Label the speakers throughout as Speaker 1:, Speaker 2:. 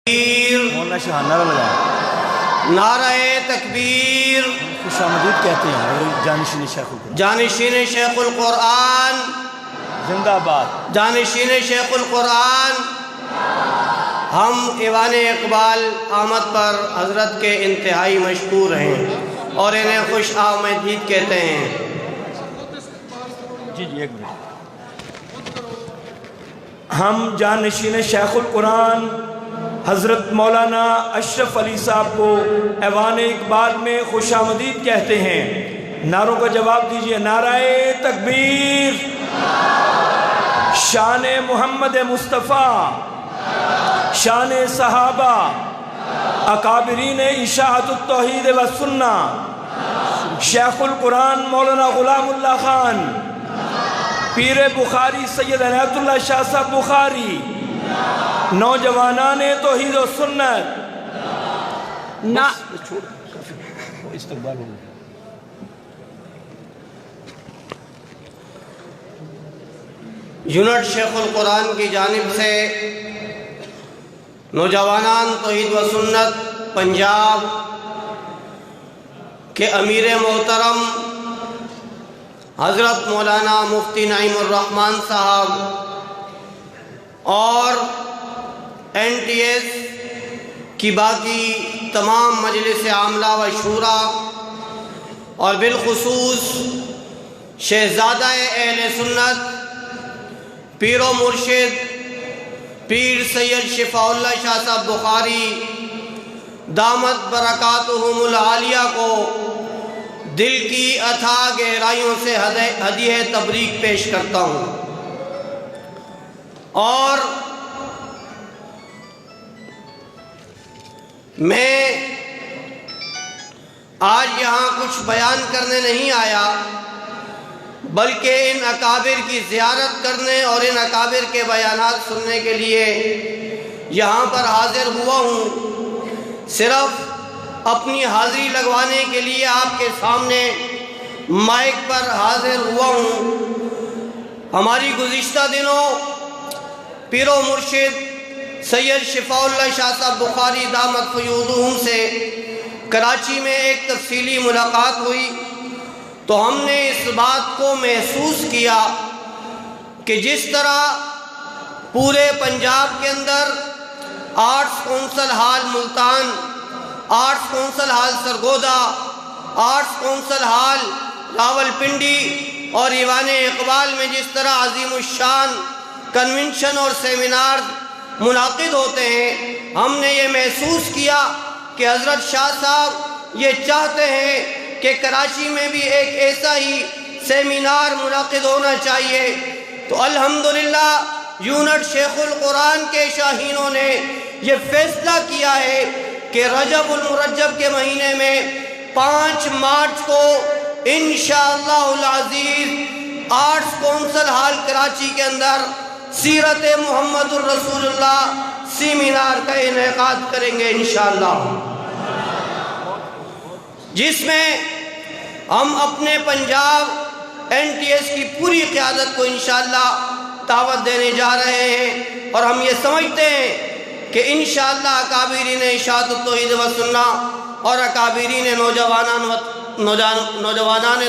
Speaker 1: مولانا شاہ نعرہ لگائیں۔
Speaker 2: نعرہ تکبیر۔
Speaker 1: خوش آمدید کہتے ہیں اور جانشین شیخ القرآن۔
Speaker 2: جانشین شیخ القرآن
Speaker 1: زندہ آباد۔
Speaker 2: جانشین شیخ القرآن۔ ہم ایوان اقبال آمد پر حضرت کے انتہائی مشکور ہیں اور انہیں خوش آمدید کہتے ہیں۔
Speaker 1: جی ایک منٹ۔ ہم جانشین شیخ القرآن حضرت مولانا اشرف علی صاحب کو ایوان اقبال میں خوش آمدید کہتے ہیں۔ نعروں کا جواب دیجئے۔ نعرہ تکبیر، شان محمد مصطفیٰ، شان صحابہ، اکابرین اشاعت التوحید و سنہ، شیخ القرآن مولانا غلام اللہ خان، پیر بخاری سید عنایت اللہ شاہ صاحب بخاری، نوجوانان توحید و سنت۔ استقبال ہو
Speaker 2: یونٹ شیخ القرآن کی جانب سے نوجوانان توحید و سنت پنجاب کے امیر محترم حضرت مولانا مفتی نعیم الرحمن صاحب اور NTS کی باقی تمام مجلس عاملہ و شورا اور بالخصوص شہزادہ اہل سنت پیر و مرشد پیر سید شفاء اللہ شاہ صاحب بخاری دامت برکاتہم العالیہ کو دل کی اتھاہ گہرائیوں سے ہدیہ تبریک پیش کرتا ہوں۔ اور میں آج یہاں کچھ بیان کرنے نہیں آیا بلکہ ان اکابر کی زیارت کرنے اور ان اکابر کے بیانات سننے کے لیے یہاں پر حاضر ہوا ہوں۔ صرف اپنی حاضری لگوانے کے لیے آپ کے سامنے مائک پر حاضر ہوا ہوں۔ ہماری گزشتہ دنوں پیر و مرشد سید شفاء اللہ شاہ صاحب بخاری دامت فیوضہم سے کراچی میں ایک تفصیلی ملاقات ہوئی تو ہم نے اس بات کو محسوس کیا کہ جس طرح پورے پنجاب کے اندر arts council hall Multan, arts council hall Sargodha, arts council hall Rawalpindi اور ایوان اقبال میں جس طرح عظیم الشان کنونشن اور سیمینار منعقد ہوتے ہیں، ہم نے یہ محسوس کیا کہ حضرت شاہ صاحب یہ چاہتے ہیں کہ کراچی میں بھی ایک ایسا ہی سیمینار منعقد ہونا چاہیے۔ تو الحمدللہ یونٹ شیخ القرآن کے شاہینوں نے یہ فیصلہ کیا ہے کہ رجب المرجب کے مہینے میں 5 مارچ کو انشاءاللہ العزیز آرٹس کونسل ہال کراچی کے اندر سیرت محمد الرسول اللہ سیمینار کا انعقاد کریں گے انشاءاللہ، جس میں ہم اپنے پنجاب NTS کی پوری قیادت کو انشاءاللہ دعوت دینے جا رہے ہیں اور ہم یہ سمجھتے ہیں کہ انشاءاللہ اکابرین اشاعت التوحید و سنہ اور اکابرین نوجوانان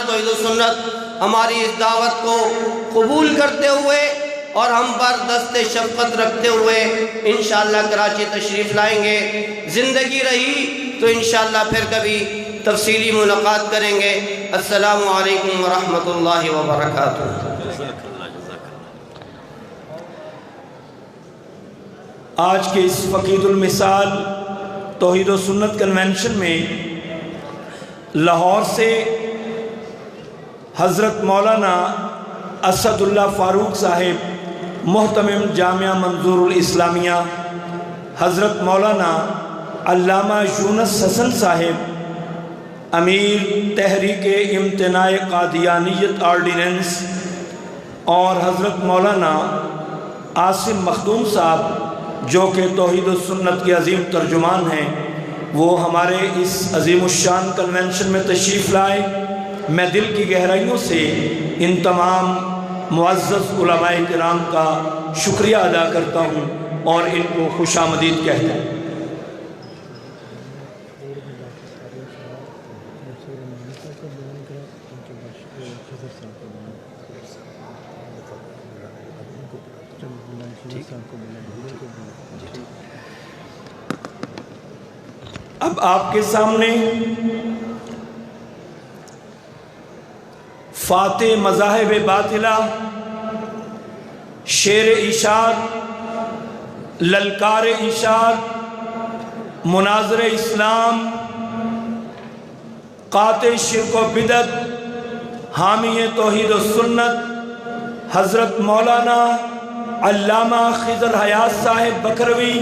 Speaker 2: توحید و سنت ہماری اس دعوت کو قبول کرتے ہوئے اور ہم پر دست شفقت رکھتے ہوئے انشاءاللہ کراچی تشریف لائیں گے۔ زندگی رہی تو انشاءاللہ پھر کبھی تفصیلی ملاقات کریں گے۔ السلام علیکم ورحمۃ اللہ وبرکاتہ۔
Speaker 1: آج کے اس فقید المثال توحید و سنت کنونشن میں لاہور سے حضرت مولانا اسد اللہ فاروق صاحب محتمم جامعہ منظور الاسلامیہ، حضرت مولانا علامہ یونس حسن صاحب امیر تحریک امتناع قادیانیت آرڈیننس اور حضرت مولانا عاصم مخدوم صاحب جو کہ توحید و سنت کے عظیم ترجمان ہیں، وہ ہمارے اس عظیم الشان کنونشن میں تشریف لائے۔ میں دل کی گہرائیوں سے ان تمام معزز علماء کرام کا شکریہ ادا کرتا ہوں اور ان کو خوش آمدید کہتا ہوں۔ اب آپ کے سامنے فاتح مذاہب باطلہ، شیر اشاعت، للکار اشاعت، مناظر اسلام، قاطع شرک و بدعت، حامی توحید و سنت حضرت مولانا علامہ خضر حیات صاحب بکروی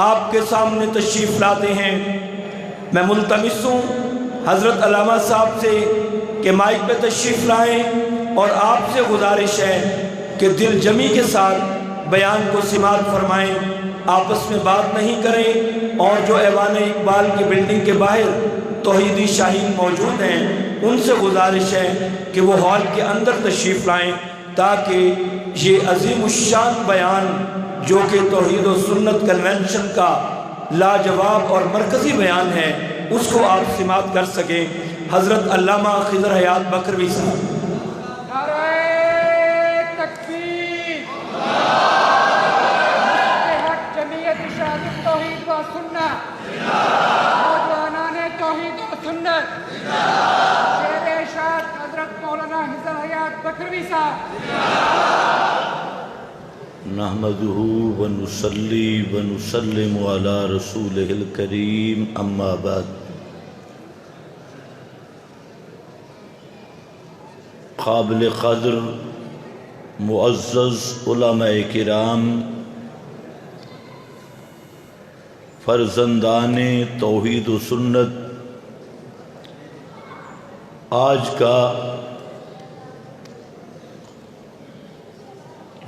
Speaker 1: آپ کے سامنے تشریف لاتے ہیں۔ میں ملتمس ہوں حضرت علامہ صاحب سے کہ مائک پہ تشریف لائیں، اور آپ سے گزارش ہے کہ دل جمی کے ساتھ بیان کو سماعت فرمائیں، آپس میں بات نہیں کریں، اور جو ایوان اقبال کی بلڈنگ کے باہر توحیدی شاہین موجود ہیں ان سے گزارش ہے کہ وہ ہال کے اندر تشریف لائیں، تاکہ یہ عظیم الشان بیان جو کہ توحید و سنت کنونشن کا لاجواب اور مرکزی بیان ہے اس کو آپ سماعت کر سکیں۔ حضرت علامہ خضر حیات بکروی صاحب۔
Speaker 3: نعرہ تکبیر، حق جمعیت اشاعت توحید و سنت، نوجوانان توحید و سنت، شیر اشاعت حضرت مولانا خضر حیات بکروی صاحب۔
Speaker 4: نحمده ونصلي ونسلم على رسوله الكريم اما بعد۔ قابل قدر معزز علماء کرام، فرزندان توحید و سنت، آج کا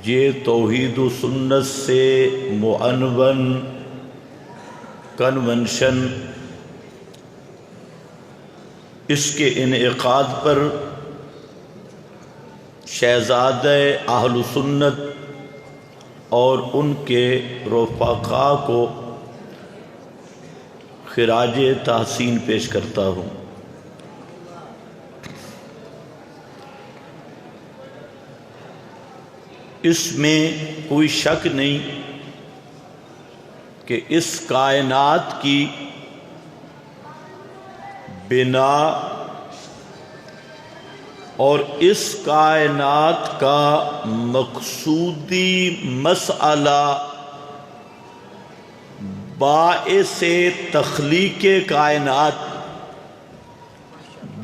Speaker 4: یہ توحید و سنت سے معنون کنونشن، اس کے انعقاد پر شہزادہ اہل سنت اور ان کے رفقاء کو خراج تحسین پیش کرتا ہوں۔ اس میں کوئی شک نہیں کہ اس کائنات کی بنا اور اس کائنات کا مقصودی مسئلہ باعث تخلیق کائنات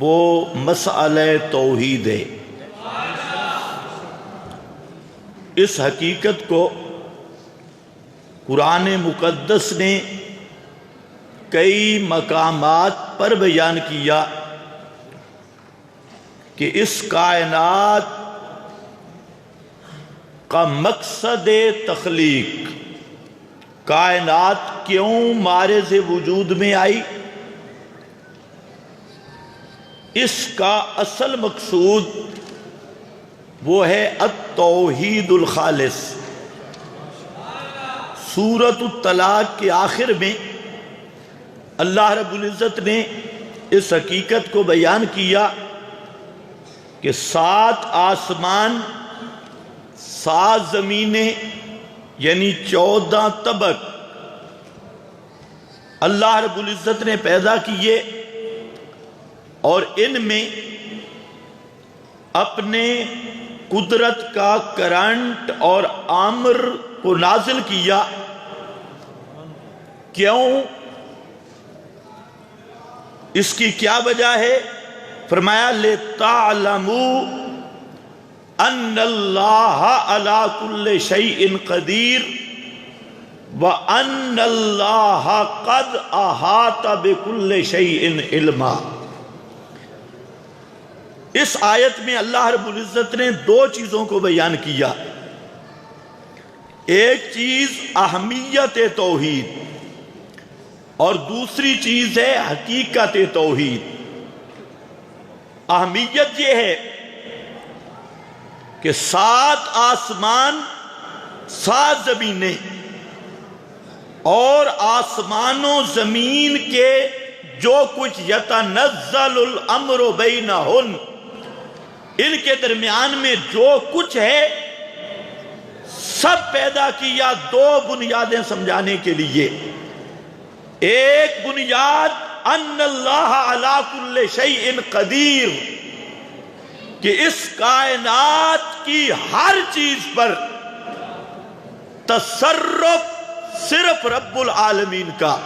Speaker 4: وہ مسئلہ توحید ہے۔ اس حقیقت کو قرآن مقدس نے کئی مقامات پر بیان کیا کہ اس کائنات کا مقصد تخلیق، کائنات کیوں معرض وجود میں آئی، اس کا اصل مقصود وہ ہے التوحید الخالص۔ سورۃ الطلاق کے آخر میں اللہ رب العزت نے اس حقیقت کو بیان کیا کہ 7 آسمان 7 زمینیں یعنی 14 طبق اللہ رب العزت نے پیدا کیے، اور ان میں اپنے قدرت کا کرنٹ اور امر کو نازل کیا۔ کیوں؟ اس کی کیا وجہ ہے؟ فرمایا لِتَعْلَمُوا أَنَّ اللَّهَ عَلَى كُلِّ شَيْءٍ قَدِيرٌ وَأَنَّ اللَّهَ قَدْ أَحَاطَ بِكُلِّ شَيْءٍ عِلْمًا۔ اس آیت میں اللہ رب العزت نے 2 چیزوں کو بیان کیا۔ ایک چیز اہمیت توحید اور دوسری چیز ہے حقیقت توحید۔ اہمیت یہ ہے کہ 7 آسمان 7 زمینیں اور آسمان و زمین کے جو کچھ یتنزل الامر بینہن، ان کے درمیان میں جو کچھ ہے سب پیدا کیا دو بنیادیں سمجھانے کے لیے۔ ایک بنیاد ان اللہ علی کل شیء قدیر، کہ اس کائنات کی ہر چیز پر تصرف صرف رب العالمین کا،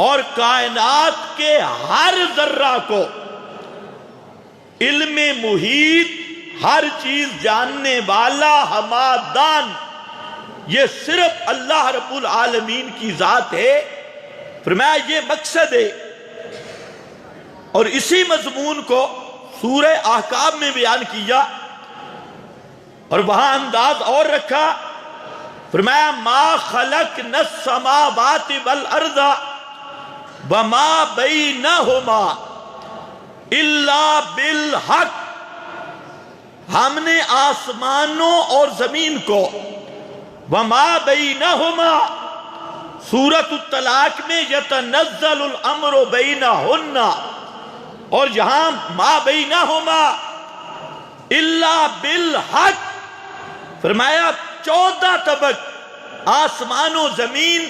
Speaker 4: اور کائنات کے ہر ذرہ کو علم محیط، ہر چیز جاننے والا، ہمادان، یہ صرف اللہ رب العالمین کی ذات ہے۔ فرمایا یہ مقصد ہے، اور اسی مضمون کو سورہ احقاف میں بیان کیا، اور وہاں انداز اور رکھا۔ فرمایا ما خلقنا السماوات والارض وما بینہما الا بالحق، ہم نے آسمانوں اور زمین کو، وما بینہما، سورۃ الطلاق میں یتنزل الامر بینہن، اور یہاں ما بینہما الا بالحق، فرمایا 14 طبق آسمان و زمین،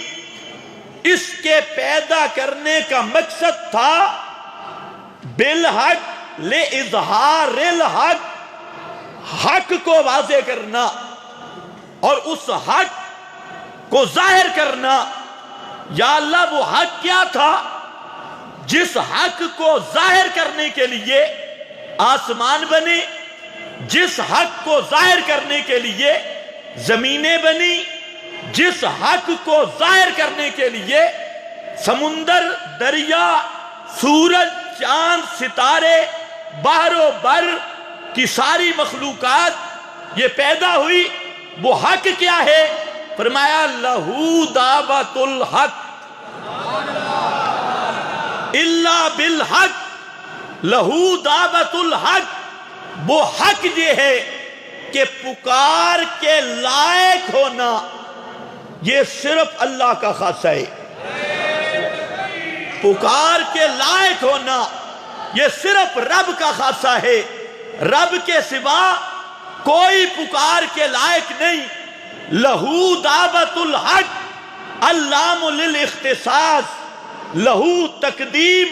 Speaker 4: اس کے پیدا کرنے کا مقصد تھا بالحق، لِإِظْهَارِ الْحق، حق کو واضح کرنا اور اس حق کو ظاہر کرنا۔ یا اللہ وہ حق کیا تھا جس حق کو ظاہر کرنے کے لیے آسمان بنے، جس حق کو ظاہر کرنے کے لیے زمینیں بنی، جس حق کو ظاہر کرنے کے لیے سمندر، دریا، سورج، چاند، ستارے، بحر و بر کی ساری مخلوقات یہ پیدا ہوئی۔ وہ حق کیا ہے؟ فرمایا لہو دعوت الحق الا بالحق، لہو دعوت الحق، وہ حق یہ ہے کہ پکار کے لائق ہونا یہ صرف اللہ کا خاصہ ہے۔ پکار کے لائق ہونا یہ صرف رب کا خاصہ ہے، رب کے سوا کوئی پکار کے لائق نہیں۔ لہو دعوت الحق اللام للاختصاص، لہو تقدیم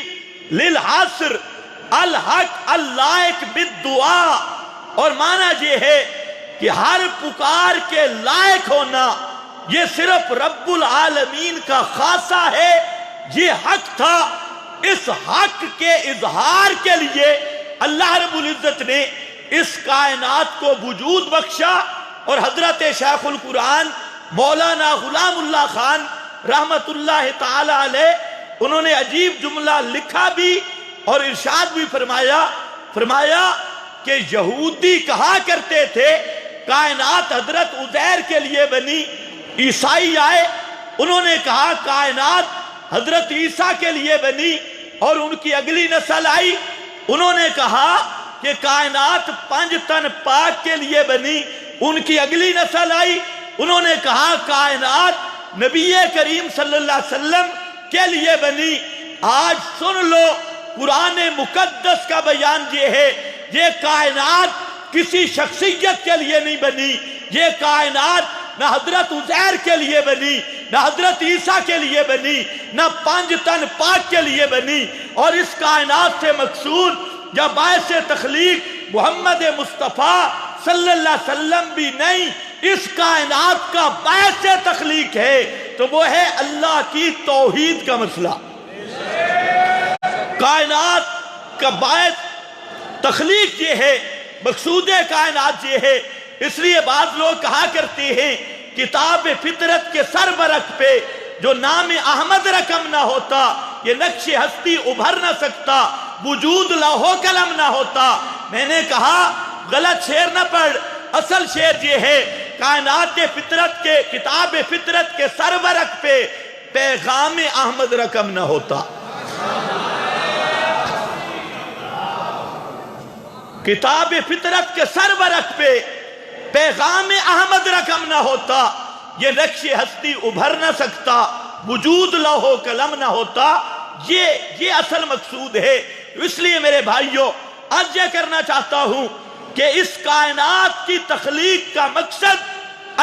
Speaker 4: للحصر، الحق اللائق بالدعا، اور معنی یہ ہے کہ ہر پکار کے لائق ہونا یہ صرف رب العالمین کا خاصہ ہے۔ یہ حق تھا، اس حق کے اظہار کے لیے اللہ رب العزت نے اس کائنات کو وجود بخشا، اور حضرت شیخ القرآن مولانا غلام اللہ خان رحمت اللہ تعالی علیہ، انہوں نے عجیب جملہ لکھا بھی اور ارشاد بھی فرمایا کہ یہودی کہا کرتے تھے کائنات حضرت عزیر کے لیے بنی، عیسائی آئے انہوں نے کہا کائنات حضرت عیسیٰ کے لیے بنی، اور ان کی اگلی نسل آئی انہوں نے کہا کہ کائنات 5 تن پاک کے لیے بنی، ان کی اگلی نسل آئی انہوں نے کہا کائنات نبی کریم صلی اللہ علیہ وسلم کے لیے بنی۔ آج سن لو قرآن مقدس کا بیان یہ ہے، یہ کائنات کسی شخصیت کے لیے نہیں بنی، یہ کائنات نہ حضرت عزیر کے لیے بنی، نہ حضرت عیسیٰ کے لیے بنی، نہ 5 تن پاک کے لیے بنی، اور اس کائنات سے مقصود یا باعث تخلیق محمد مصطفیٰ صلی اللہ علیہ وسلم بھی نہیں، اس کائنات کا باعث تخلیق ہے تو وہ ہے اللہ کی توحید کا مسئلہ۔ کائنات کا باعث تخلیق یہ ہے، مقصود کائنات یہ ہے۔ اس لیے بعض لوگ کہا کرتے ہیں کتاب فطرت کے سربرق پہ جو نام احمد رقم نہ ہوتا یہ نقش ہستی ابھر نہ سکتا، وجود لوح قلم نہ ہوتا۔ میں نے کہا غلط شعر نہ پڑھ، اصل شعر یہ ہے کائنات فطرت کے کتاب فطرت کے سربرق پہ پیغام احمد رقم نہ ہوتا، کتاب فطرت کے سربرق پہ پیغام احمد رقم نہ ہوتا، یہ نقش ہستی ابھر نہ سکتا، وجود لوح و قلم نہ ہوتا۔ یہ اصل مقصود ہے۔ اس لیے میرے بھائیوں آج یہ کرنا چاہتا ہوں کہ اس کائنات کی تخلیق کا مقصد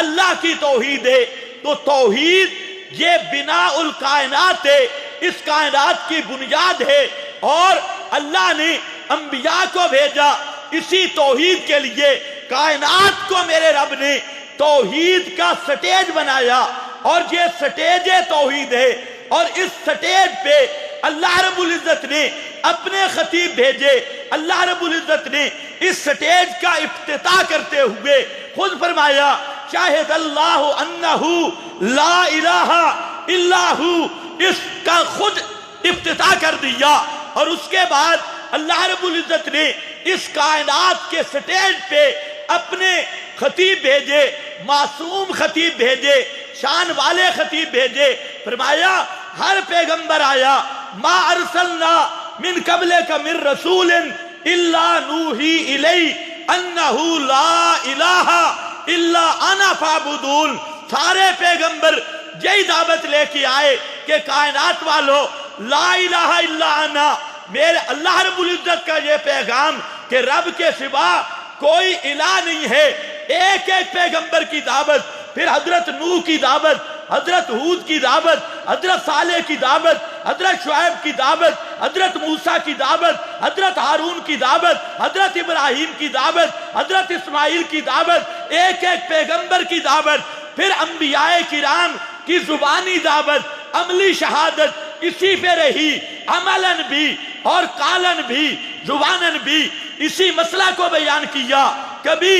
Speaker 4: اللہ کی توحید ہے، تو توحید یہ بناء الکائنات ہے، اس کائنات کی بنیاد ہے، اور اللہ نے انبیاء کو بھیجا اسی توحید کے لیے۔ کائنات کو میرے رب نے توحید کا سٹیج بنایا، اور یہ سٹیج توحید ہے، اور اس سٹیج پہ اللہ رب العزت نے اپنے خطیب بھیجے۔ اللہ رب العزت نے اس سٹیج کا افتتاح کرتے ہوئے خود فرمایا شاہد اللہ انہو لا الہ الا ہو، اس کا خود افتتاح کر دیا، اور اس کے بعد اللہ رب العزت نے اس کائنات کے سٹیج پہ اپنے خطیب بھیجے، معصوم خطیب بھیجے، شان والے خطیب بھیجے۔ فرمایا ہر پیغمبر آیا ما ارسلنا من قبلک من رسول الا نوحی الی انہو لا الہ الا انا فاعبدون۔ سارے پیغمبر یہی دعوت لے کے آئے کہ کائنات والو لا الہ الا انا، میرے اللہ رب العزت کا یہ پیغام کہ رب کے سوا کوئی الہ نہیں ہے۔ ایک ایک پیغمبر کی دعوت، پھر حضرت نوح کی دعوت، حضرت ہود کی دعوت، حضرت صالح کی دعوت، حضرت شعیب کی دعوت، حضرت موسیٰ کی دعوت، حضرت ہارون کی دعوت، حضرت ابراہیم کی دعوت، حضرت اسماعیل کی دعوت، ایک ایک پیغمبر کی دعوت، پھر انبیاء کرام کی زبانی دعوت، عملی شہادت اسی پہ رہی، عملاً بھی اور قالن بھی، زبانن بھی اسی مسئلہ کو بیان کیا۔ کبھی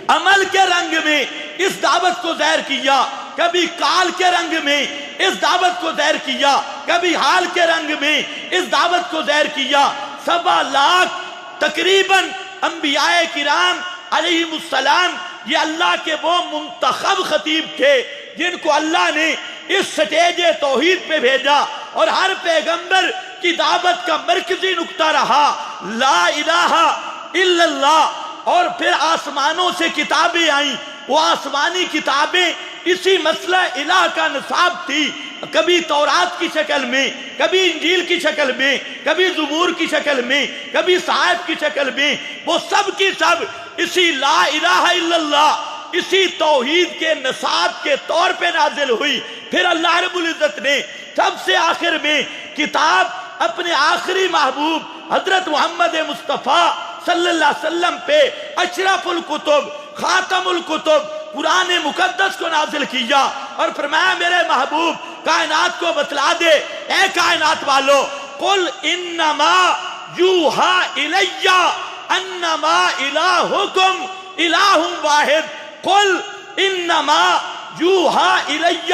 Speaker 4: عمل کے رنگ میں اس دعوت کو ظاہر کیا، کبھی قال کے رنگ میں اس دعوت کو ظاہر کیا، کبھی حال کے رنگ میں اس دعوت کو ظاہر کیا۔ 7 لاکھ تقریباً انبیاء کرام علیہم السلام یہ اللہ کے وہ منتخب خطیب تھے جن کو اللہ نے اس سٹیج توحید پہ بھیجا، اور ہر پیغمبر کی دعوت کا مرکزی نقطہ رہا لا الہ الا اللہ۔ اور پھر آسمانوں سے کتابیں آئیں، وہ آسمانی کتابیں اسی مسئلہ الہ کا نصاب تھی، کبھی تورات کی شکل میں، کبھی انجیل کی شکل میں، کبھی زبور کی شکل میں، کبھی صحائف کی شکل میں، وہ سب کی سب اسی لا الہ الا اللہ، اسی توحید کے نصاب کے طور پہ نازل ہوئی۔ پھر اللہ رب العزت نے سب سے آخر میں کتاب اپنے آخری محبوب حضرت محمد مصطفیٰ صلی اللہ علیہ وسلم پہ اشرف الکتب، خاتم الکتب، قرآن مقدس کو نازل کیا، اور فرمایا میرے محبوب کائنات کو بتلا دے، اے کائنات والو قل انما یوحا الی انما الہکم الہ واحد۔ قل انما یوحا الی،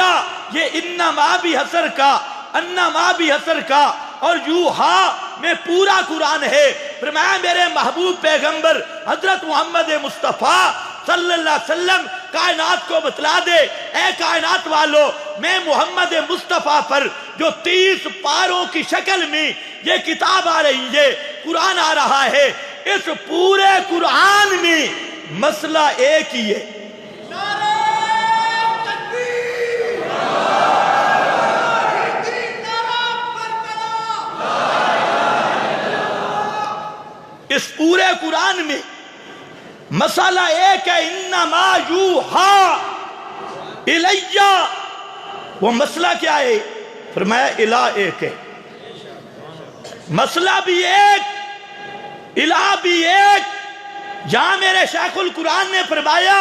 Speaker 4: یہ انما بھی حسر کا، انما بھی حسر کا، اور یوحا میں پورا قرآن ہے۔ فرمایا میرے محبوب پیغمبر حضرت محمد مصطفیٰ صلی اللہ علیہ وسلم کائنات کو بتلا دے، اے کائنات والو میں محمد مصطفیٰ پر جو 30 پاروں کی شکل میں یہ کتاب آ رہی ہے، قرآن آ رہا ہے، اس پورے قرآن میں مسئلہ ایک ہی ہے۔ اس پورے قرآن میں مسئلہ ایک ہے، انما یوحا الی۔ وہ مسئلہ کیا ہے؟ فرمایا الہ ایک ہے، مسئلہ بھی ایک، الہ بھی ایک۔ جہاں میرے شیخ القرآن نے فرمایا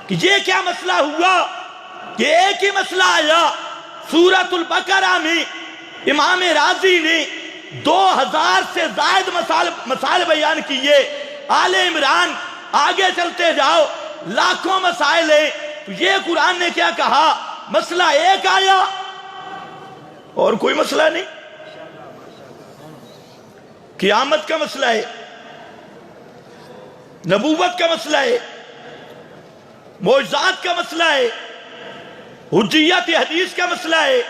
Speaker 4: کہ یہ کیا مسئلہ ہوا، یہ ایک ہی مسئلہ آیا۔ سورۃ البقرہ میں امام رازی نے 2000 سے زائد مسائل بیان کیے، آل عمران آگے چلتے جاؤ لاکھوں مسائل ہیں، تو یہ قرآن نے کیا کہا؟ مسئلہ ایک آیا اور کوئی مسئلہ نہیں۔ قیامت کا مسئلہ ہے، نبوت کا مسئلہ ہے، معجزات کا مسئلہ ہے، حجیت حدیث کا مسئلہ ہے،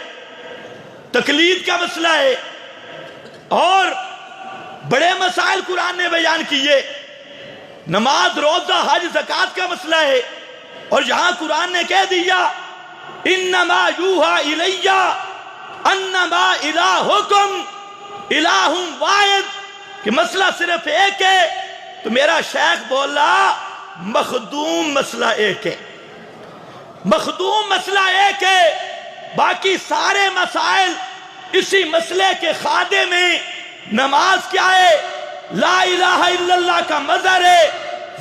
Speaker 4: تقلید کا مسئلہ ہے، اور بڑے مسائل قرآن نے بیان کیے۔ نماز، روزہ، حج، زکوٰۃ کا مسئلہ ہے، اور یہاں قرآن نے کہہ دیا انما یوحا الی انما الہکم الہ واحد، کہ مسئلہ صرف ایک ہے، تو میرا شیخ بولا مخدوم مسئلہ ایک ہے، مخدوم مسئلہ ایک ہے، باقی سارے مسائل اسی مسئلے کے خادے میں۔ نماز کیا ہے؟ لا الہ الا اللہ کا مظہر ہے،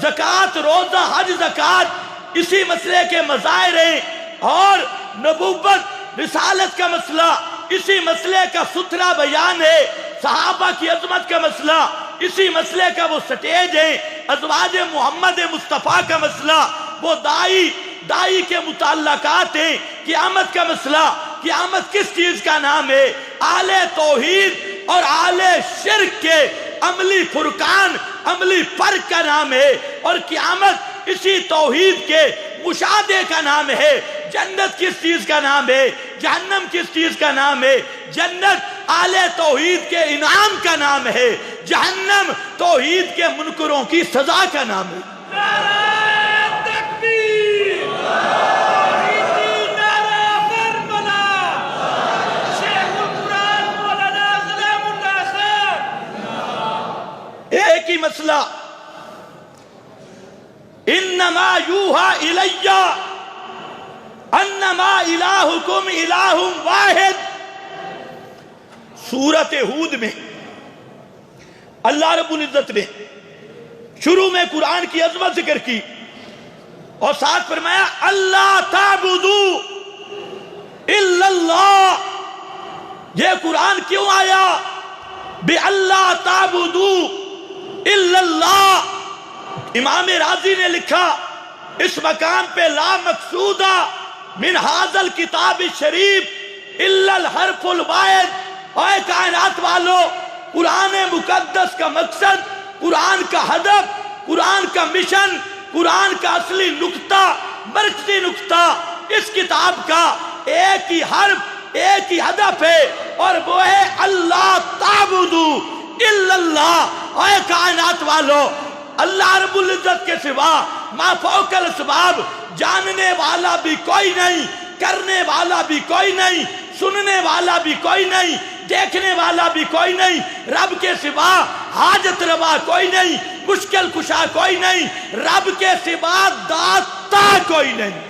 Speaker 4: زکوٰۃ، روزہ، حج، زکوٰۃ اسی مسئلے کے مظاہر ہیں، اور نبوت، رسالت کا مسئلہ اسی مسئلے کا ستھرا بیان ہے، صحابہ کی عظمت کا مسئلہ اسی مسئلے کا وہ سٹیج ہے، ازواج محمد مصطفیٰ کا مسئلہ وہ دائی کے متعلقات ہیں، قیامت کا مسئلہ، قیامت کس چیز کا نام ہے؟ اہل توحید اور اہل شرک کے عملی فرقان، عملی فرق کا نام ہے، اور قیامت اسی توحید کے مشاہدے کا نام ہے۔ جنت کس چیز کا نام ہے؟ جہنم کس چیز کا نام ہے؟ جنت اہل توحید کے انعام کا نام ہے، جہنم توحید کے منکروں کی سزا کا نام ہے۔ ایک ہی مسئلہ، انما یوحا الی انما الہکم الہ واحد۔ سورۃ ہود میں اللہ رب العزت نے شروع میں قرآن کی عظمت ذکر کی اور ساتھ فرمایا اللہ تعبدوا الا اللہ۔ یہ قرآن کیوں آیا؟ بے اللہ تعبدوا الا اللہ۔ امام رازی نے لکھا اس مقام پہ لا مقصودہ من ھذا الکتاب الشریف الا الحرف الواحد۔ اے کائنات والو، قرآن مقدس کا مقصد، قرآن کا ہدف، قرآن کا مشن، قرآن کا اصلی نقطہ، مرکزی نقطہ اس کتاب کا ایک ہی حرف، ایک ہی ہدف ہے، اور وہ ہے اللہ تعبدوا الا اللہ۔ اے کائنات والو، اللہ رب العزت کے سوا ما فوق الاسباب جاننے والا بھی کوئی نہیں، کرنے والا بھی کوئی نہیں، سننے والا بھی کوئی نہیں، دیکھنے والا بھی کوئی نہیں، رب کے سوا حاجت روا کوئی نہیں، مشکل کشا کوئی نہیں، رب کے سوا داتا کوئی نہیں۔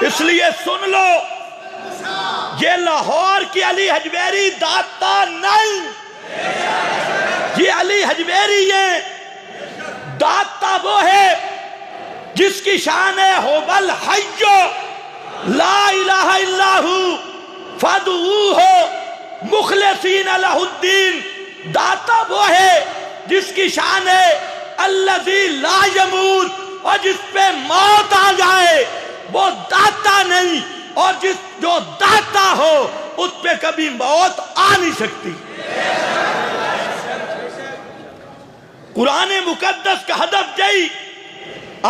Speaker 4: اس لیے سن لو، یہ لاہور کی علی حجویری داتا نہیں، یہ علی حجویری ہے۔ داتا وہ ہے جس کی شان ہے هو الحی لا الہ الا ہو فادعوہ مخلصین لہ الدین۔ داتا وہ ہے جس کی شان ہے الذی لا یموت، اور جس پہ موت آ جائے وہ داتا نہیں، اور جو داتا ہو اس پہ کبھی موت آ نہیں سکتی۔ قرآن مقدس کا ہدف یہی،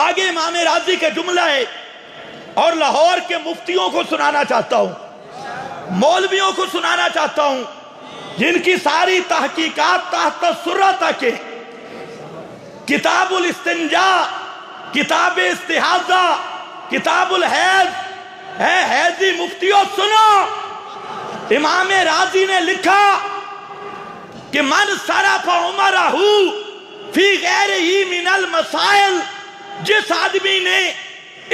Speaker 4: آگے امام رازی کا جملہ ہے، اور لاہور کے مفتیوں کو سنانا چاہتا ہوں، مولویوں کو سنانا چاہتا ہوں، جن کی ساری تحقیقات تحت سرہ تک ہے۔ کتاب الاستنجاء، کتاب استحاضہ، کتاب الحیض ہے، حیضی مفتیوں سنو۔ امام رازی نے لکھا کہ من صرف عمرہ فی غیرہ من المسائل، جس آدمی نے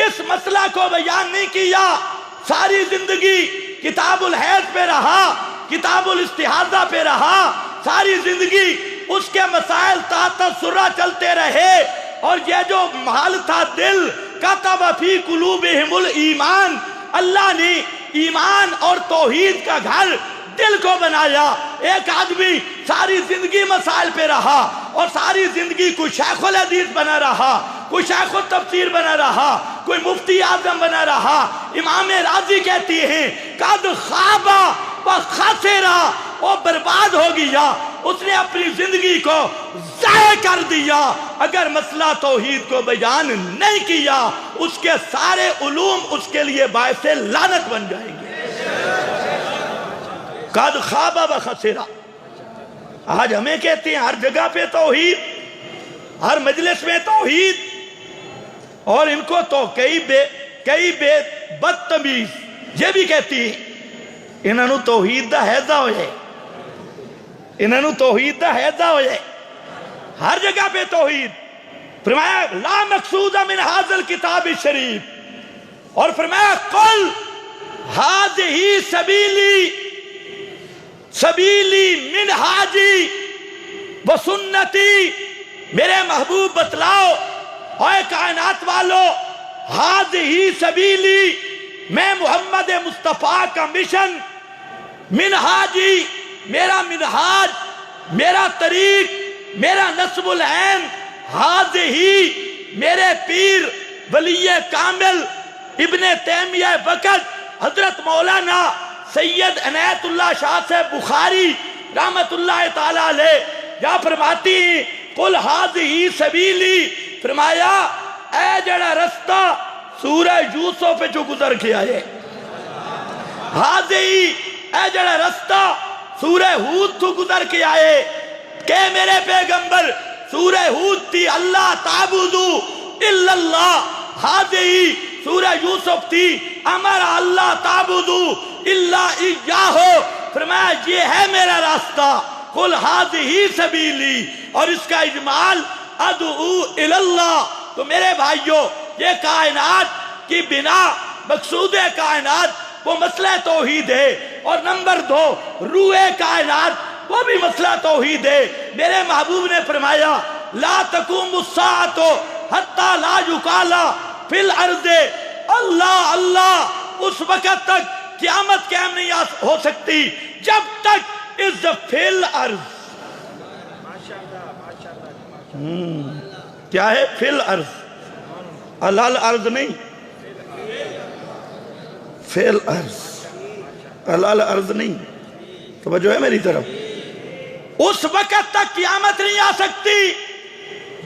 Speaker 4: اس مسئلہ کو بیان نہیں کیا، ساری زندگی کتاب الحیض پہ رہا، کتاب الاستحاضہ پہ رہا، ساری زندگی اس کے مسائل تحت سرہ چلتے رہے، اور یہ جو محل تھا دل، کتب فی قلوبہم الایمان، اللہ نے ایمان اور توحید کا گھر دل کو بنایا۔ ایک آدمی ساری زندگی مسائل پہ رہا، اور ساری زندگی کوئی شیخ الحدیث بنا رہا، کوئی شیخ التفسیر بنا رہا، کوئی مفتی اعظم بنا رہا۔ امام رازی کہتی ہیں قد خواب و خسرا، وہ برباد ہو گیا، اس نے اپنی زندگی کو ضائع کر دیا۔ اگر مسئلہ توحید کو بیان نہیں کیا، اس کے سارے علوم اس کے لیے باعث لعنت بن جائیں گے۔ قد خواب و خسرا۔ آج ہمیں کہتے ہیں ہر جگہ پہ توحید، ہر مجلس میں توحید، اور ان کو تو کئی بے بدتمیز یہ بھی کہتی ہیں انہوں توحید دا حیدہ ہو جائے، انہوں توحید دا حیدہ ہو جائے، ہر جگہ پہ توحید۔ فرمایا لا مقصود من حاضر کتاب شریف، اور فرمایا قل ہذہ سبیلی سبیلی منہاجی و سنتی، میرے محبوب بتلاؤ اے کائنات والو، ہذہ سبیلی، میں محمد مصطفیٰ کا مشن، منہاجی، میرا منہاج، میرا طریق، میرا نسب العین، ہذہ، میرے پیر ولی کامل ابن تیمیہ وقت حضرت مولانا سید عنایت اللہ شاہ سے بخاری رحمت اللہ تعالیٰ علیہ یا فرماتی ہیں قل ہذہ سبیلی، فرمایا اے جڑا رستہ سورہ یوسف جو گزر کے آئے، ہذہ اے جڑا رستہ سورہ ہود تو گزر کے آئے، کہ میرے پیغمبر سورہ ہود تھی اللہ تعبدو الا اللہ، ہذہ سورہ یوسف تھی امر اللہ تعبدو الا ایاہو، فرمایا یہ ہے میرا راستہ، قل ہذہ سبیلی، اور اس کا اجمال ادعو الی اللہ۔ تو میرے بھائیوں، یہ کائنات کی بنا مقصود کائنات وہ مسئلہ توحید ہے، اور نمبر 2 روح کائنات وہ بھی مسئلہ توحید ہے۔ میرے محبوب نے فرمایا لا تقوم الساعۃ حتی لا یقال فی الارض اللہ اللہ، اس وقت تک قیامت قائم نہیں ہو سکتی جب تک اس فی الارض، کیا ہے فی الارض، الال ارض نہیں، فی الارض، الال ارض نہیں، توجہ ہے میری طرف، اس وقت تک قیامت نہیں آ سکتی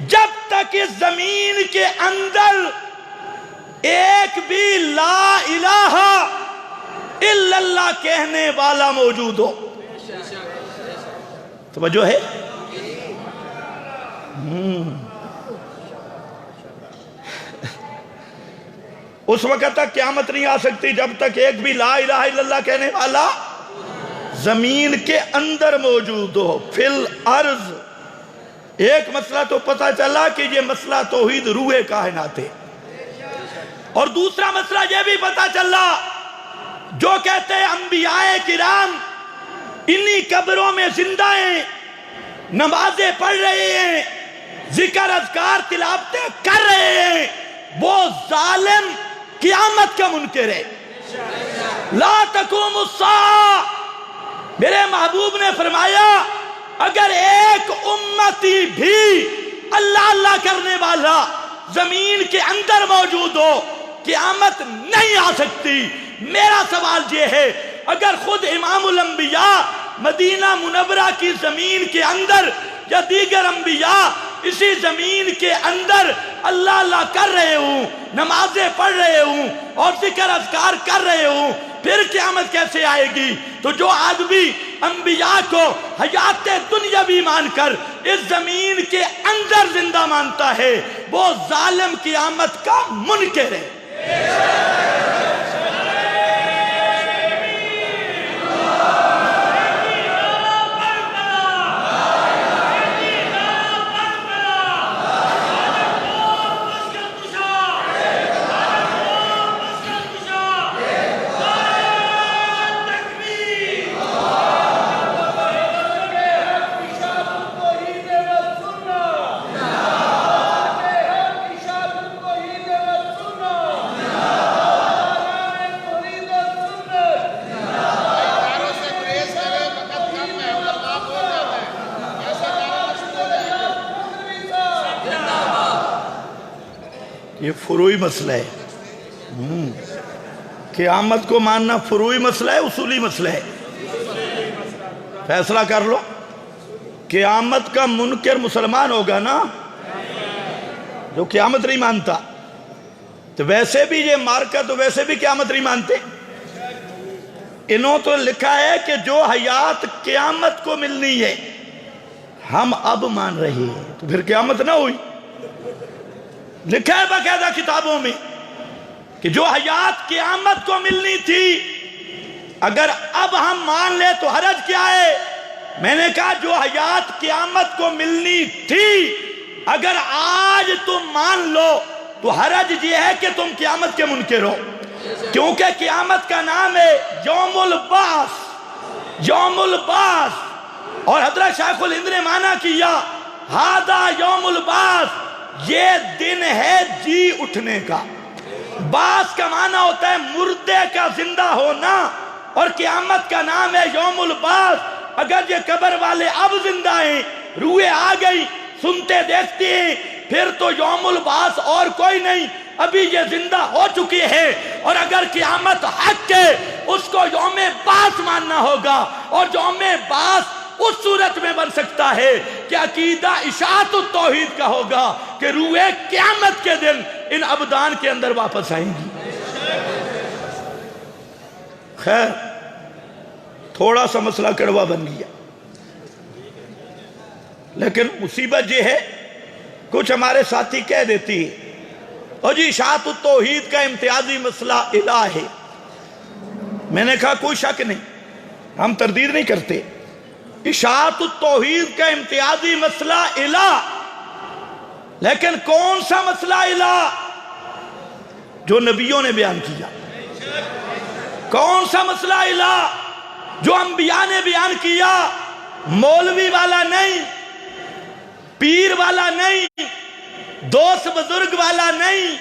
Speaker 4: جب تک اس زمین کے اندر ایک بھی لا الہ الا اللہ کہنے والا موجود ہو۔ توجہ ہے؟ اس وقت تک قیامت نہیں آ سکتی جب تک ایک بھی لا الہ الا اللہ کہنے والا زمین کے اندر موجود ہو، فی الارض۔ ایک مسئلہ تو پتہ چلا کہ یہ مسئلہ توحید روح کائنات ہے، اور دوسرا مسئلہ یہ بھی پتہ چلا جو کہتے ہیں انبیاء کرام انہی قبروں میں زندہ ہیں، نمازیں پڑھ رہے ہیں، ذکر اذکار تلاوتیں کر رہے ہیں، وہ ظالم قیامت کا منکر ہے۔ لا تقوم الساعہ، میرے محبوب نے فرمایا اگر ایک امتی بھی اللہ اللہ کرنے والا زمین کے اندر موجود ہو قیامت نہیں آ سکتی۔ میرا سوال یہ ہے اگر خود امام الانبیاء مدینہ منورہ کی زمین کے اندر یا دیگر انبیاء اسی زمین کے اندر اللہ اللہ کر رہے ہوں، نمازیں پڑھ رہے ہوں اور ذکر اذکار کر رہے ہوں، پھر قیامت کیسے آئے گی؟ تو جو آدمی انبیاء کو حیات دنیاوی مان کر اس زمین کے اندر زندہ مانتا ہے وہ ظالم قیامت کا منکر ہے۔ یہ فروعی مسئلہ ہے، قیامت کو ماننا فروعی مسئلہ ہے، اصولی مسئلہ ہے۔ فیصلہ کر لو، قیامت کا منکر مسلمان ہوگا نا جو قیامت نہیں مانتا، تو ویسے بھی یہ مارکا تو ویسے بھی قیامت نہیں مانتے۔ انہوں تو لکھا ہے کہ جو حیات قیامت کو ملنی ہے ہم اب مان رہے ہیں، تو پھر قیامت نہ ہوئی۔ لکھا ہے باقاعدہ کتابوں میں کہ جو حیات قیامت کو ملنی تھی اگر اب ہم مان لیں تو حرج کیا ہے؟ میں نے کہا جو حیات قیامت کو ملنی تھی اگر آج تم مان لو تو حرج یہ ہے کہ تم قیامت کے منکر ہو، کیونکہ قیامت کا نام ہے یوم البعث، یوم البعث۔ اور حضرت شیخ الہند نے معنی کیا ہادہ یوم البعث، یہ دن ہے جی اٹھنے کا۔ بعث کا معنی ہوتا ہے مردے کا زندہ ہونا، اور قیامت کا نام ہے یوم البعث۔ اگر یہ قبر والے اب زندہ ہیں، روحیں آ گئی، سنتے دیکھتی ہیں، پھر تو یوم البعث اور کوئی نہیں، ابھی یہ زندہ ہو چکی ہے۔ اور اگر قیامت حق ہے اس کو یوم بعث ماننا ہوگا، اور یوم بعث اس صورت میں بن سکتا ہے کہ عقیدہ اشاعت التوحید کا ہوگا کہ روحیں قیامت کے دن ان ابدان کے اندر واپس آئیں گی۔ خیر تھوڑا سا مسئلہ کڑوا بن گیا، لیکن مصیبت یہ ہے کچھ ہمارے ساتھی کہہ دیتی ہے اور جی اشاعت التوحید کا امتیازی مسئلہ الہ ہے۔ میں نے کہا کوئی شک نہیں، ہم تردید نہیں کرتے، اشاعت التوحید کا امتیازی مسئلہ الہ، لیکن کون سا مسئلہ الہ؟ جو نبیوں نے بیان کیا۔ کون سا مسئلہ الہ؟ جو انبیاء نے بیان کیا، مولوی والا نہیں، پیر والا نہیں، دوست بزرگ والا نہیں،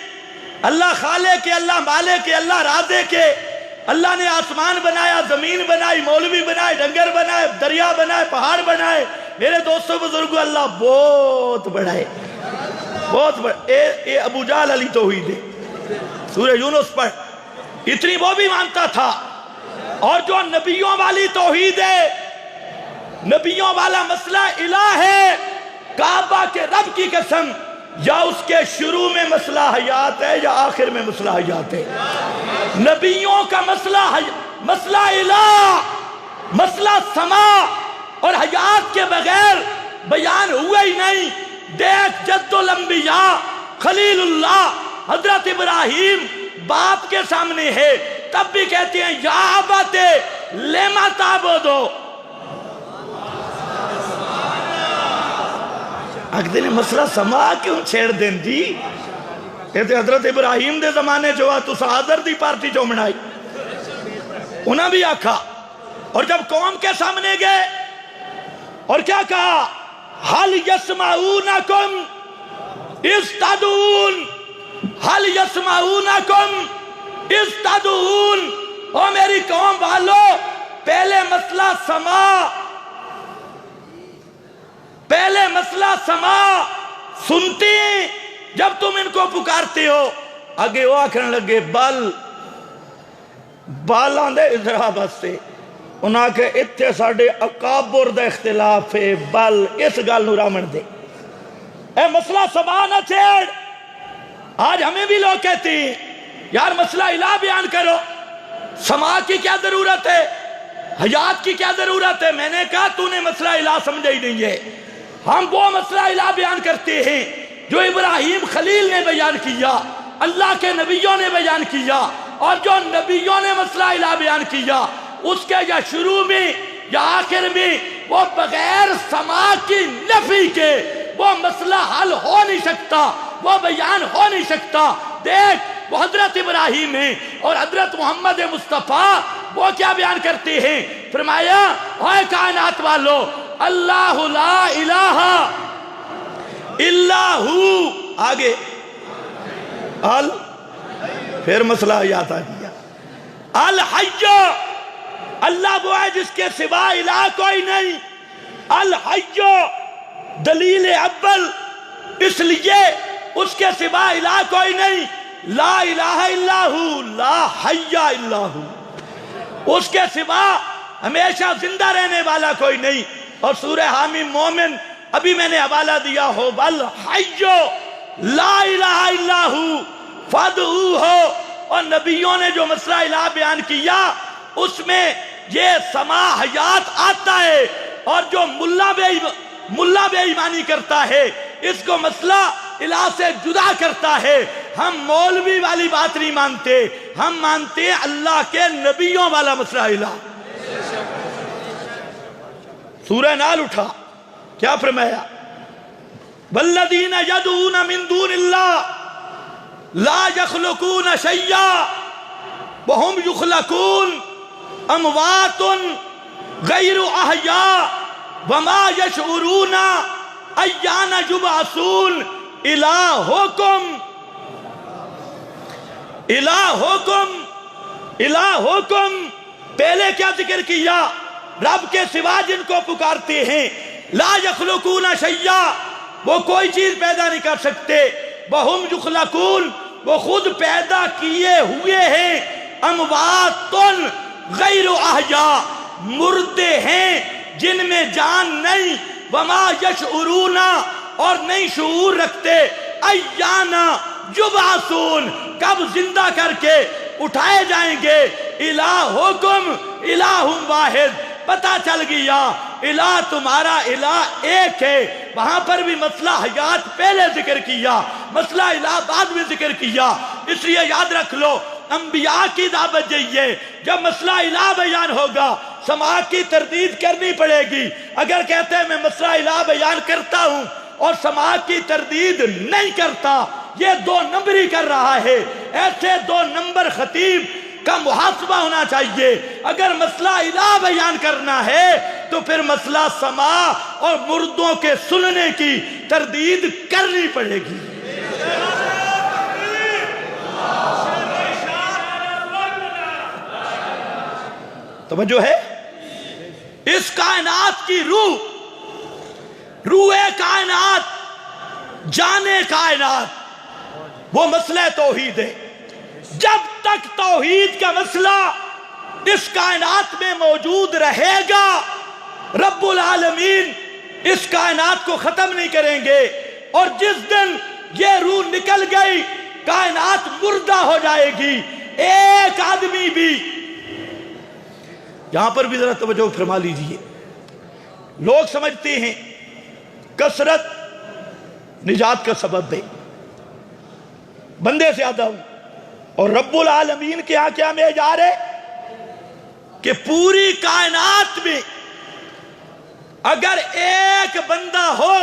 Speaker 4: اللہ خالق کے، اللہ مالک کے، اللہ رازق کے۔ اللہ نے آسمان بنایا، زمین بنائی، مولوی بنائے، ڈنگر بنائے، دریا بنائے، پہاڑ بنائے۔ میرے دوستوں بزرگوں، اللہ بہت بڑا ہے، بہت بڑا۔ اے ابو جہل علی توحید ہے، سورہ یونس پڑھ، اتنی وہ بھی مانتا تھا۔ اور جو نبیوں والی توحید ہے، نبیوں والا مسئلہ الہ ہے، کعبہ کے رب کی قسم، یا اس کے شروع میں مسئلہ حیات ہے یا آخر میں مسئلہ حیات ہے۔ نبیوں کا مسئلہ الہ، مسئلہ سما اور حیات کے بغیر بیان ہوئے ہی نہیں۔ دیکھ جد الانبیاء خلیل اللہ حضرت ابراہیم باپ کے سامنے ہے، تب بھی کہتے ہیں یا ابت لما تعبدو۔ اگدے نے مسئلہ سما کیوں چھیڑ دیں جی؟ کہتے حضرت ابراہیم دے زمانے جو تو حاضر دی پارٹی جو منائی، انہاں بھی آکھا۔ اور جب قوم کے سامنے گئے اور کیا کہا؟ حل یسمعونکم اذ تدعون، حل یسمعونکم اذ تدعون۔ او میری قوم والو، پہلے مسئلہ سما، پہلے مسئلہ سما سنتی جب تم ان کو پکارتے ہو۔ آگے وہ آکھنے لگے بل بالان دے ازرا بستے، انہاں کے اتھے ساڑھے اکابر دے اختلاف ہے، بل اس گال نورامن دے۔ اے مسئلہ سما نہ چھیڑ۔ آج ہمیں بھی لوگ کہتے ہیں یار مسئلہ الہ بیان کرو، سما کی کیا ضرورت ہے، حیات کی کیا ضرورت ہے؟ میں نے کہا تو نے مسئلہ الہ سمجھا ہی نہیں ہے۔ ہم وہ مسئلہ الہ بیان کرتے ہیں جو ابراہیم خلیل نے بیان کیا، اللہ کے نبیوں نے بیان کیا، اور جو نبیوں نے مسئلہ الہ بیان کیا اس کے یا شروع میں یا آخر میں وہ بغیر سما کی نفی کے وہ مسئلہ حل ہو نہیں سکتا، وہ بیان ہو نہیں سکتا۔ دیکھ وہ حضرت ابراہیم ہیں اور حضرت محمد مصطفیٰ وہ کیا بیان کرتے ہیں؟ فرمایا اے کائنات والو، اللہ لا الہ الا ہو، آگے پھر مسئلہ یاد آ گیا، الحی، اللہ وہ ہے جس کے سوا الہ کوئی نہیں، الحی دلیل اول، اس لیے اس کے سوا الہ کوئی نہیں، لا الہ الا ہو، لا حی الا ہو، اس کے سوا ہمیشہ زندہ رہنے والا کوئی نہیں۔ اور سورہ حامی مومن ابھی میں نے حوالہ دیا ہو، والحی لا الہ الا ہو فادعوہ۔ اور نبیوں نے جو مسئلہ الہ بیان کیا اس میں یہ سما حیات آتا ہے، اور جو ملا بے ایمانی کرتا ہے اس کو مسئلہ الہ سے جدا کرتا ہے۔ ہم مولوی والی بات نہیں مانتے، ہم مانتے ہیں اللہ کے نبیوں والا مسئلہ الہ۔ سورہ نال اٹھا، کیا فرمایا؟ والذین یدعون من دون اللہ لا یخلقون شیئا وہم یخلقون اموات غیر احیاء وما یشعرون ایان یبعثون الہکم پہلے کیا ذکر کیا؟ رب کے سوا جن کو پکارتے ہیں، لا یخلقون شیئا، وہ کوئی چیز پیدا نہیں کر سکتے، وہم یخلقون، وہ خود پیدا کیے ہوئے ہیں، اموات غیر احیاء، مردے ہیں جن میں جان نہیں، وما یشعرون، اور نہیں شعور رکھتے، ایانا یبعثون، کب زندہ کر کے اٹھائے جائیں گے، الہکم الہ واحد، پتہ چل گیا الہ تمہارا الہ ایک ہے۔ وہاں پر بھی مسئلہ حیات پہلے ذکر کیا، مسئلہ الہ بعد میں ذکر کیا، اس لیے یاد رکھ لو انبیاء کی دعوت یہی ہے، جب مسئلہ الہ بیان ہوگا سماعت کی تردید کرنی پڑے گی۔ اگر کہتے ہیں میں مسئلہ الہ بیان کرتا ہوں اور سماعت کی تردید نہیں کرتا، یہ دو نمبری کر رہا ہے، ایسے دو نمبر خطیب کا محاسبہ ہونا چاہیے۔ اگر مسئلہ الہ بیان کرنا ہے تو پھر مسئلہ سماع اور مردوں کے سننے کی تردید کرنی پڑے گی۔ توجہ ہے؟ اس کائنات کی روح کائنات، جانے کائنات، وہ مسئلہ توحید ہے۔ جب تک توحید کا مسئلہ اس کائنات میں موجود رہے گا، رب العالمین اس کائنات کو ختم نہیں کریں گے، اور جس دن یہ روح نکل گئی کائنات مردہ ہو جائے گی۔ ایک آدمی بھی، یہاں پر بھی ذرا توجہ فرما لیجئے، لوگ سمجھتے ہیں کثرت نجات کا سبب ہے، بندے زیادہ ہوں، اور رب العالمین کے ہاں کیا معیار ہے کہ پوری کائنات میں اگر ایک بندہ ہو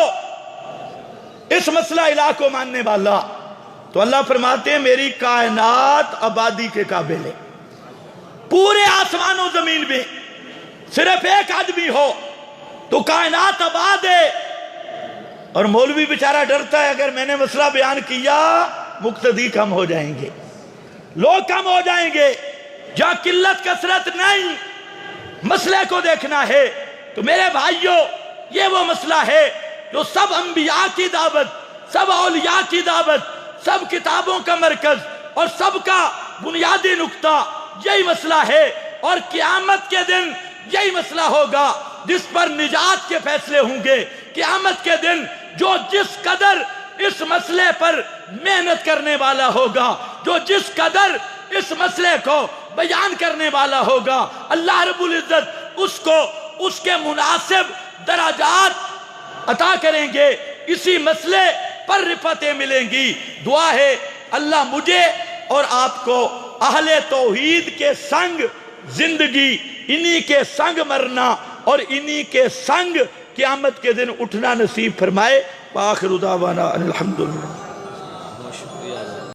Speaker 4: اس مسئلہ الہ کو ماننے والا تو اللہ فرماتے ہیں میری کائنات آبادی کے قابل ہے۔ پورے آسمان و زمین میں صرف ایک آدمی ہو تو کائنات آباد ہے۔ اور مولوی بیچارہ ڈرتا ہے اگر میں نے مسئلہ بیان کیا مقتدی کم ہو جائیں گے، لوگ کم ہو جائیں گے۔ جہاں قلت کثرت نہیں، مسئلے کو دیکھنا ہے۔ تو میرے بھائیوں، یہ وہ مسئلہ ہے جو سب انبیاء کی دعوت، سب اولیاء کی دعوت، سب کتابوں کا مرکز اور سب کا بنیادی نقطہ یہی مسئلہ ہے، اور قیامت کے دن یہی مسئلہ ہوگا جس پر نجات کے فیصلے ہوں گے۔ قیامت کے دن جو جس قدر اس مسئلے پر محنت کرنے والا ہوگا، جو جس قدر اس مسئلے کو بیان کرنے والا ہوگا، اللہ رب العزت اس کو اس کے مناسب درجات عطا کریں گے۔ اسی مسئلے پر رفتیں ملیں گی۔ دعا ہے اللہ مجھے اور آپ کو اہل توحید کے سنگ زندگی، انہی کے سنگ مرنا اور انہی کے سنگ قیامت کے دن اٹھنا نصیب فرمائے۔ وآخر دعوانا الحمدللہ۔